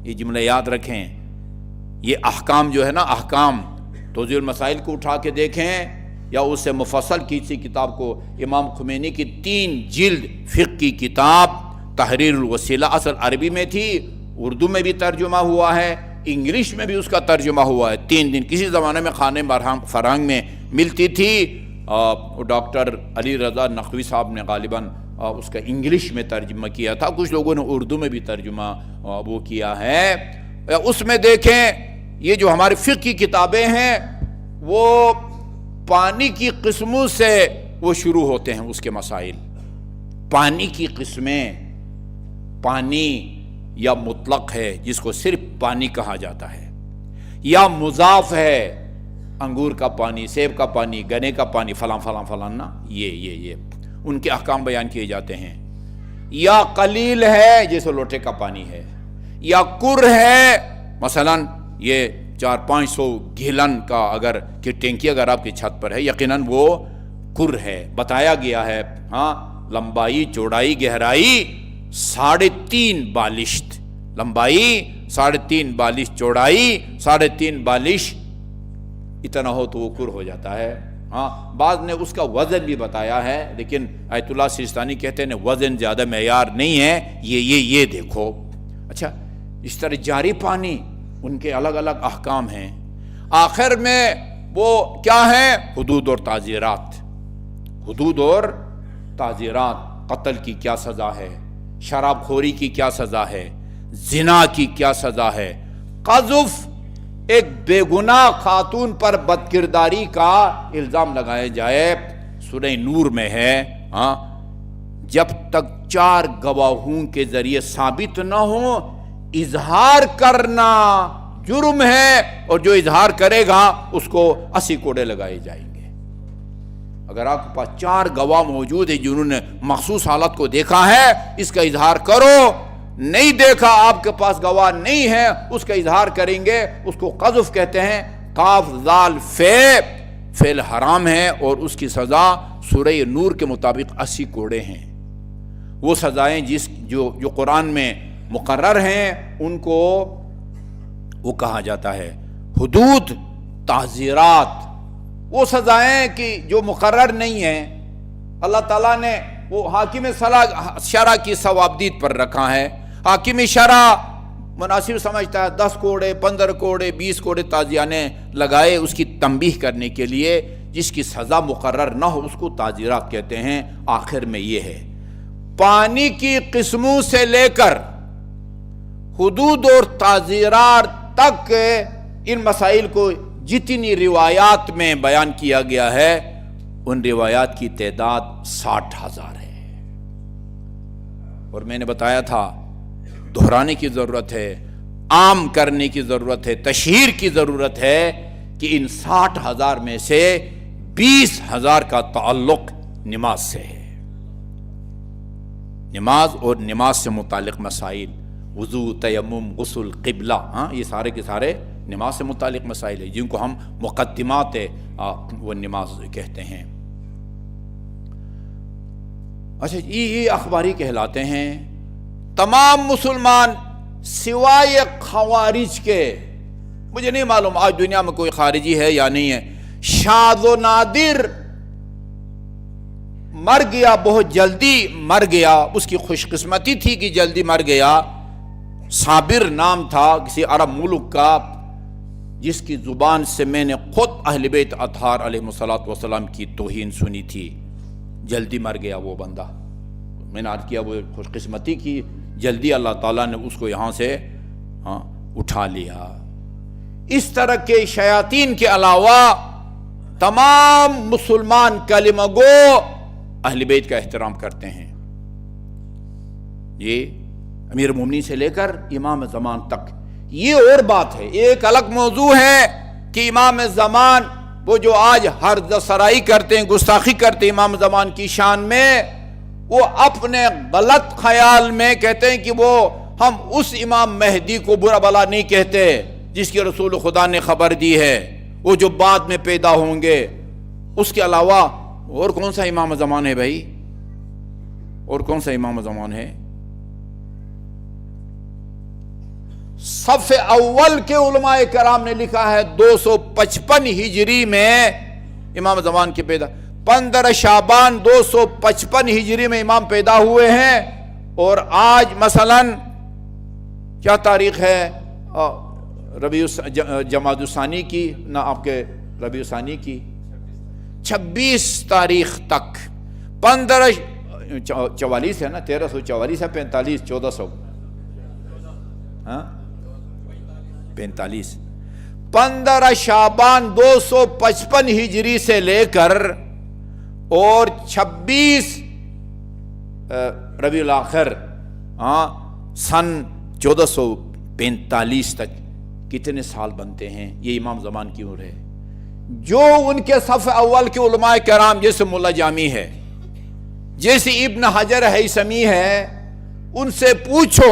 یہ جملہ یاد رکھیں. یہ احکام جو ہے نا، احکام توضیح المسائل کو اٹھا کے دیکھیں یا اس سے مفصل کسی کتاب کو، امام خمینی کی 3 جلد فقہ کی کتاب تحریر الوسیلہ، اصل عربی میں تھی، اردو میں بھی ترجمہ ہوا ہے، انگلش میں بھی اس کا ترجمہ ہوا ہے. 3 دن کسی زمانے میں خانہ فرہنگ میں ملتی تھی. ڈاکٹر علی رضا نقوی صاحب نے غالباً اس کا انگلش میں ترجمہ کیا تھا، کچھ لوگوں نے اردو میں بھی ترجمہ وہ کیا ہے. اس میں دیکھیں یہ جو ہمارے فقہ کی کتابیں ہیں وہ پانی کی قسموں سے وہ شروع ہوتے ہیں. اس کے مسائل، پانی کی قسمیں، پانی یا مطلق ہے جس کو صرف پانی کہا جاتا ہے، یا مضاف ہے، انگور کا پانی، سیب کا پانی، گنے کا پانی، فلاں فلاں فلاں نا، یہ ان کے احکام بیان کیے جاتے ہیں. یا قلیل ہے جیسے لوٹے کا پانی ہے، یا کر ہے، مثلا یہ 400-500 گیلن کا اگر کہ ٹینکی اگر آپ کی چھت پر ہے، یقیناً وہ کر ہے. بتایا گیا ہے لمبائی، چوڑائی، گہرائی 3.5 بالشت، لمبائی 3.5 بالش، چوڑائی 3.5 بالش، اتنا ہو تو وہ کر ہو جاتا ہے. بعض نے اس کا وزن بھی بتایا ہے، لیکن آیت اللہ سیستانی کہتے ہیں وزن زیادہ معیار نہیں ہے، یہ دیکھو. اچھا، اس طرح جاری پانی، ان کے الگ الگ احکام ہیں. آخر میں وہ کیا ہیں؟ حدود اور تعزیرات. حدود اور تعزیرات، قتل کی کیا سزا ہے، شراب خوری کی کیا سزا ہے، زنا کی کیا سزا ہے، قذف، ایک بے گناہ خاتون پر بدکرداری کا الزام لگایا جائے، سورہ نور میں ہے، جب تک 4 گواہوں کے ذریعے ثابت نہ ہو، اظہار کرنا جرم ہے، اور جو اظہار کرے گا اس کو 80 کوڑے لگائے جائیں گے. اگر آپ کے پاس 4 گواہ موجود ہیں جنہوں نے مخصوص حالت کو دیکھا ہے، اس کا اظہار کرو نہیں دیکھا، آپ کے پاس گواہ نہیں ہے، اس کا اظہار کریں گے، اس کو قذف کہتے ہیں۔ قاف ذال فعل حرام ہے اور اس کی سزا سورہ نور کے مطابق 80 کوڑے ہیں۔ وہ سزائیں جو قرآن میں مقرر ہیں ان کو وہ کہا جاتا ہے حدود، تعزیرات۔ وہ سزائیں کہ جو مقرر نہیں ہیں، اللہ تعالیٰ نے وہ حاکم شرع کی ثوابدید پر رکھا ہے۔ حاکم شرع مناسب سمجھتا ہے 10 کوڑے، 15 کوڑے، 20 کوڑے تعزیرانے لگائے اس کی تنبیہ کرنے کے لیے، جس کی سزا مقرر نہ ہو اس کو تعزیرات کہتے ہیں۔ آخر میں یہ ہے، پانی کی قسموں سے لے کر حدود اور تعزیرات تک ان مسائل کو جتنی روایات میں بیان کیا گیا ہے، ان روایات کی تعداد 60,000 ہے۔ اور میں نے بتایا تھا دہرانے کی ضرورت ہے، عام کرنے کی ضرورت ہے، تشہیر کی ضرورت ہے کہ ان 60,000 میں سے 20,000 کا تعلق نماز سے ہے۔ نماز اور نماز سے متعلق مسائل، وضو، تیمم، غسل، قبلہ، یہ سارے کے سارے نماز سے متعلق مسائل ہیں، جن کو ہم مقدمات وہ نماز کہتے ہیں۔ اچھا، یہ اخباری کہلاتے ہیں۔ تمام مسلمان سوائے خوارج کے، مجھے نہیں معلوم آج دنیا میں کوئی خارجی ہے یا نہیں ہے، شاذ و نادر مر گیا، بہت جلدی مر گیا، اس کی خوش قسمتی تھی کہ جلدی مر گیا۔ صابر نام تھا کسی عرب ملک کا، جس کی زبان سے میں نے خود اہل بیت اطہار علیہ السلام کی توہین سنی تھی۔ جلدی مر گیا وہ بندہ، میں نے عرض کیا وہ خوش قسمتی کی، جلدی اللہ تعالیٰ نے اس کو یہاں سے اٹھا لیا۔ اس طرح کے شیاطین کے علاوہ تمام مسلمان کلمہ گو اہل بیت کا احترام کرتے ہیں۔ یہ امیر المومنین سے لے کر امام زمان تک۔ یہ اور بات ہے، ایک الگ موضوع ہے کہ امام زمان وہ جو آج حرض سرائی کرتے ہیں، گستاخی کرتے ہیں امام زمان کی شان میں، وہ اپنے غلط خیال میں کہتے ہیں کہ وہ ہم اس امام مہدی کو برا بلا نہیں کہتے جس کی رسول خدا نے خبر دی ہے، وہ جو بعد میں پیدا ہوں گے۔ اس کے علاوہ اور کون سا امام زمان ہے بھائی؟ اور کون سا امام زمان ہے؟ صف اول کے علماء کرام نے لکھا ہے 255 ہجری میں امام زمان کے پیدا، 15 شعبان 255 ہجری میں امام پیدا ہوئے ہیں۔ اور آج مثلا کیا تاریخ ہے؟ جمادی الثانی کی، نہ آپ کے ربیع الثانی کی 26 تاریخ تک 1544 ہے نا، 1344 ہے، 45 1400 45 15 شعبان 255 ہجری سے لے کر اور 26 ربیع الاخر سن 1445 تک کتنے سال بنتے ہیں؟ یہ امام زمان کی عمر ہے۔ جو ان کے صف اول کے علماء کرام جیسے مولا جامی ہے، جیسے ابن حجر ہیثمی ہے، ان سے پوچھو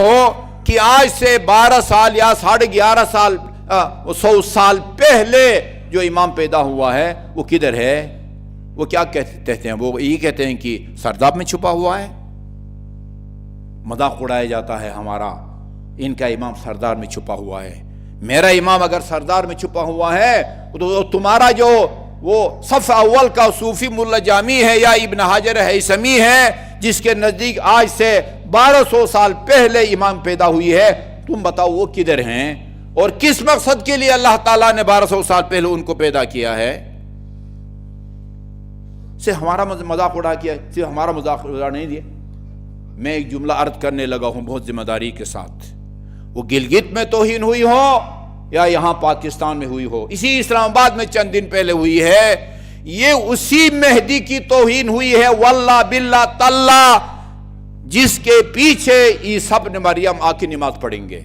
کہ آج سے 12 سال یا 11.5 سال 100 سال پہلے جو امام پیدا ہوا ہے وہ کدھر ہے؟ وہ کیا کہتے ہیں؟ وہ یہ کہتے ہیں کہ سرداب میں چھپا ہوا ہے۔ مذاق اڑایا جاتا ہے ہمارا، ان کا امام سردار میں چھپا ہوا ہے۔ میرا امام اگر سردار میں چھپا ہوا ہے تو تمہارا جو وہ صف اول کا صوفی مولا جامی ہے یا ابن حجر ہیثمی ہے، جس کے نزدیک آج سے 1200 سال پہلے امام پیدا ہوئی ہے، تم بتاؤ وہ کدھر ہیں اور کس مقصد کے لیے اللہ تعالیٰ نے 1200 سال پہلے ان کو پیدا کیا ہے؟ صرف ہمارا مذاق اڑا کیا، صرف ہمارا مذاق اڑا نہیں دیا۔ میں ایک جملہ عرض کرنے لگا ہوں بہت ذمہ داری کے ساتھ، وہ گلگت میں توہین ہوئی ہو یا یہاں پاکستان میں ہوئی ہو، اسی اسلام آباد میں چند دن پہلے ہوئی ہے، یہ اسی مہدی کی توہین ہوئی ہے، واللہ باللہ تاللہ، جس کے پیچھے عیسی ابن مریم آ کے نماز پڑھیں گے،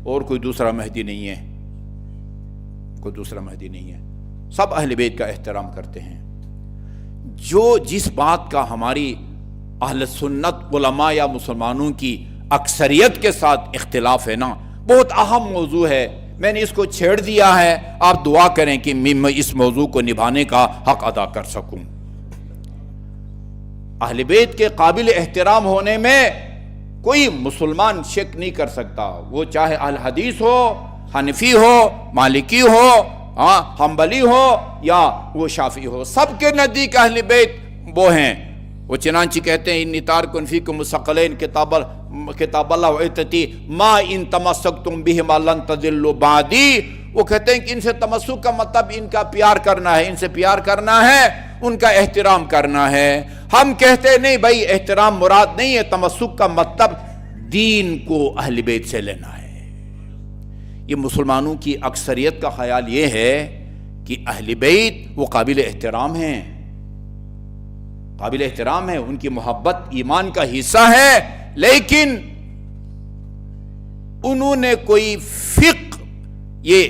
اور کوئی دوسرا مہدی نہیں ہے، کوئی دوسرا مہدی نہیں ہے۔ سب اہل بیت کا احترام کرتے ہیں۔ جو جس بات کا ہماری اہل سنت علماء یا مسلمانوں کی اکثریت کے ساتھ اختلاف ہے نا، بہت اہم موضوع ہے، میں نے اس کو چھیڑ دیا ہے، آپ دعا کریں کہ میں اس موضوع کو نبھانے کا حق ادا کر سکوں۔ اہل بیت کے قابل احترام ہونے میں کوئی مسلمان شک نہیں کر سکتا، وہ چاہے اہل حدیث ہو، حنفی ہو، مالکی ہو، حنبلی ہو یا وہ شافعی ہو، سب کے نزدیک اہل بیت وہ ہیں۔ وہ چنانچہ کہتے ہیں انی تارک فیکم ثقلین کتاب اللہ و عترتی ما ان تمسکتم بہما لن تضلوا بعدی۔ وہ کہتے ہیں کہ ان سے تمسک کا مطلب ان کا پیار کرنا ہے، ان سے پیار کرنا ہے، ان کا احترام کرنا ہے۔ ہم کہتے ہیں نہیں بھائی، احترام مراد نہیں ہے، تمسک کا مطلب دین کو اہل بیت سے لینا ہے۔ یہ مسلمانوں کی اکثریت کا خیال یہ ہے کہ اہل بیت وہ قابل احترام ہیں، قابل احترام ہے، ان کی محبت ایمان کا حصہ ہے، لیکن انہوں نے کوئی فقہ، یہ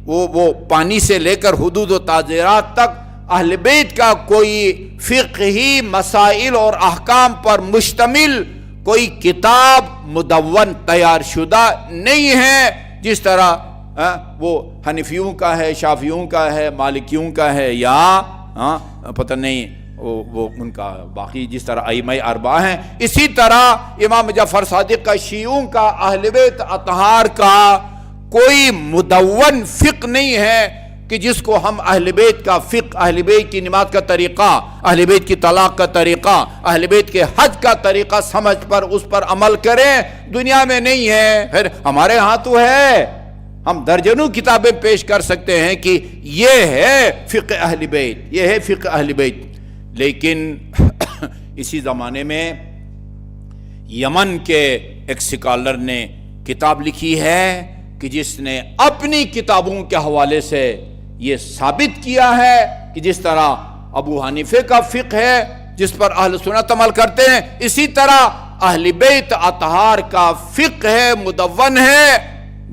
وہ پانی سے لے کر حدود و تعزیرات تک اہل بیت کا کوئی فقہی مسائل اور احکام پر مشتمل کوئی کتاب مدون تیار شدہ نہیں ہے، جس طرح وہ حنفیوں کا ہے، شافعیوں کا ہے، مالکیوں کا ہے، یا پتہ نہیں وہ ان کا باقی جس طرح ائمہ اربعہ ہیں، اسی طرح امام جعفر صادق کا، شیعوں کا، اہل بیت اطہار کا کوئی مدون فقہ نہیں ہے کہ جس کو ہم اہل بیت کا فقہ، اہل بیت کی نماز کا طریقہ، اہل بیت کی طلاق کا طریقہ، اہل بیت کے حج کا طریقہ سمجھ پر اس پر عمل کریں، دنیا میں نہیں ہے۔ پھر ہمارے ہاں تو ہے، ہم درجنوں کتابیں پیش کر سکتے ہیں کہ یہ ہے فقہ اہل بیت، یہ ہے فقہ اہل بیت، لیکن اسی زمانے میں یمن کے ایک سکالر نے کتاب لکھی ہے کہ جس نے اپنی کتابوں کے حوالے سے یہ ثابت کیا ہے کہ جس طرح ابو حنیفہ کا فقہ ہے جس پر اہل سنت عمل کرتے ہیں، اسی طرح اہل بیت اطہار کا فقہ ہے، مدون ہے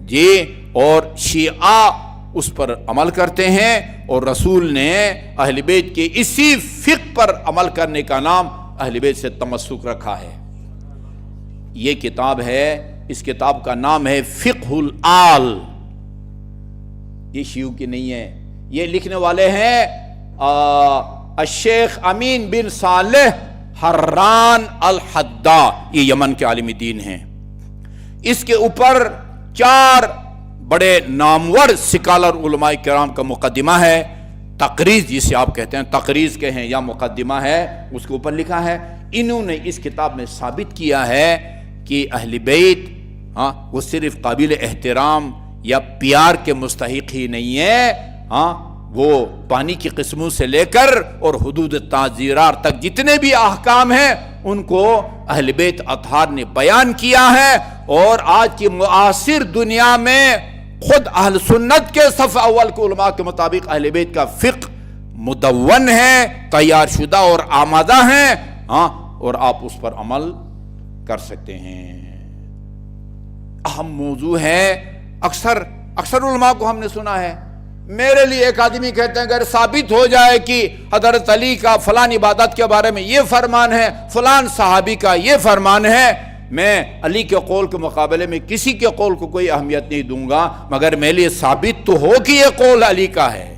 جی، اور شیعہ اس پر عمل کرتے ہیں، اور رسول نے اہل بیت کے اسی فقہ پر عمل کرنے کا نام اہل بیت سے تمسک رکھا ہے۔ یہ کتاب ہے، اس کتاب کا نام ہے فقہ الآل، یہ شیعوں کی نہیں ہے، یہ لکھنے والے ہیں الشیخ امین بن صالح حران الحدا، یہ یمن کے عالم دین ہیں۔ اس کے اوپر 4 بڑے نامور سکالر علماء کرام کا مقدمہ ہے، تقریض جسے آپ کہتے ہیں، تقریض کہیں یا مقدمہ ہے، اس کے اوپر لکھا ہے۔ انہوں نے اس کتاب میں ثابت کیا ہے کہ اہل بیت وہ صرف قابل احترام یا پیار کے مستحق ہی نہیں ہے، وہ پانی کی قسموں سے لے کر اور حدود تعزیرات تک جتنے بھی احکام ہیں ان کو اہل بیت اطہار نے بیان کیا ہے، اور آج کی معاصر دنیا میں خود اہل سنت کے صف اول کے علماء کے مطابق اہل بیت کا فقہ مدون ہے، تیار شدہ اور آمادہ ہے، اور آپ اس پر عمل کر سکتے ہیں۔ اہم موضوع ہے، اکثر علماء کو ہم نے سنا ہے، میرے لیے ایک آدمی کہتے ہیں اگر ثابت ہو جائے کہ حضرت علی کا فلان عبادت کے بارے میں یہ فرمان ہے، فلان صحابی کا یہ فرمان ہے، میں علی کے قول کے مقابلے میں کسی کے قول کو کوئی اہمیت نہیں دوں گا، مگر میرے لیے ثابت تو ہو کہ یہ قول علی کا ہے۔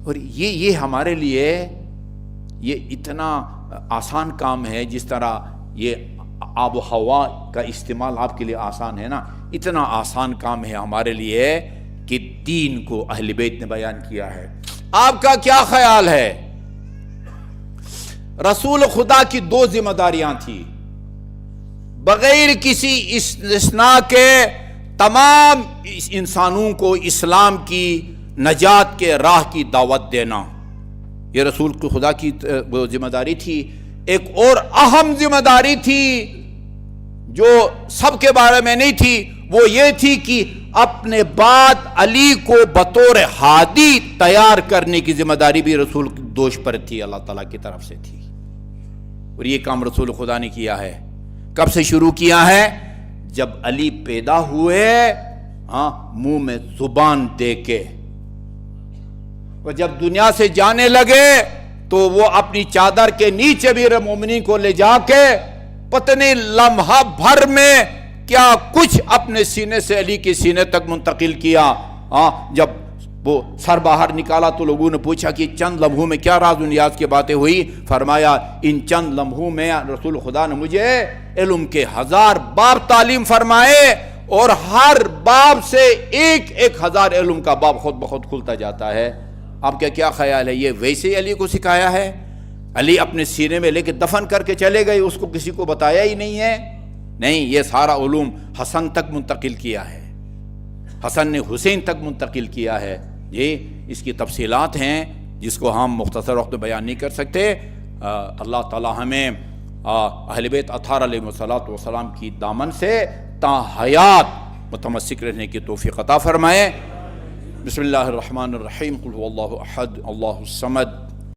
اور یہ ہمارے لیے یہ اتنا آسان کام ہے، جس طرح یہ آب و ہوا کا استعمال آپ کے لیے آسان ہے نا، اتنا آسان کام ہے ہمارے لیے کہ دین کو اہل بیت نے بیان کیا ہے۔ آپ کا کیا خیال ہے؟ رسول خدا کی 2 ذمہ داریاں تھیں، بغیر کسی استثناء کے تمام انسانوں کو اسلام کی نجات کے راہ کی دعوت دینا، یہ رسول خدا کی ذمہ داری تھی۔ ایک اور اہم ذمہ داری تھی جو سب کے بارے میں نہیں تھی، وہ یہ تھی کہ اپنے بعد علی کو بطور ہادی تیار کرنے کی ذمہ داری بھی رسول دوش پر تھی، اللہ تعالیٰ کی طرف سے تھی، اور یہ کام رسول خدا نے کیا ہے۔ کب سے شروع کیا ہے؟ جب علی پیدا ہوئے، منہ میں زبان دے کے، اور جب دنیا سے جانے لگے تو وہ اپنی چادر کے نیچے امیر المومنین کو لے جا کے پتنی لمحہ بھر میں کیا کچھ اپنے سینے سے علی کے سینے تک منتقل کیا. جب وہ سر باہر نکالا تو لوگوں نے پوچھا کہ چند لمحوں میں کیا راز و نیاز کی باتیں ہوئی. فرمایا ان چند لمحوں میں رسول خدا نے مجھے علم کے 1000 باب تعلیم فرمائے اور ہر باب سے ایک 1000 علم کا باب خود بخود کھلتا جاتا ہے. آپ کا کیا خیال ہے، یہ ویسے ہی علی کو سکھایا ہے؟ علی اپنے سینے میں لے کے دفن کر کے چلے گئے، اس کو کسی کو بتایا ہی نہیں ہے؟ نہیں، یہ سارا علوم حسن تک منتقل کیا ہے، حسن نے حسین تک منتقل کیا ہے. یہ اس کی تفصیلات ہیں جس کو ہم مختصر وقت میں بیان نہیں کر سکتے. اللہ تعالی ہمیں اہل بیت اطہار علیہ السلام کی دامن سے تا حیات متمسک رہنے کی توفیق عطا فرمائے. بسم اللہ الرحمن الرحیم. قل هو اللہ احد اللہ الصمد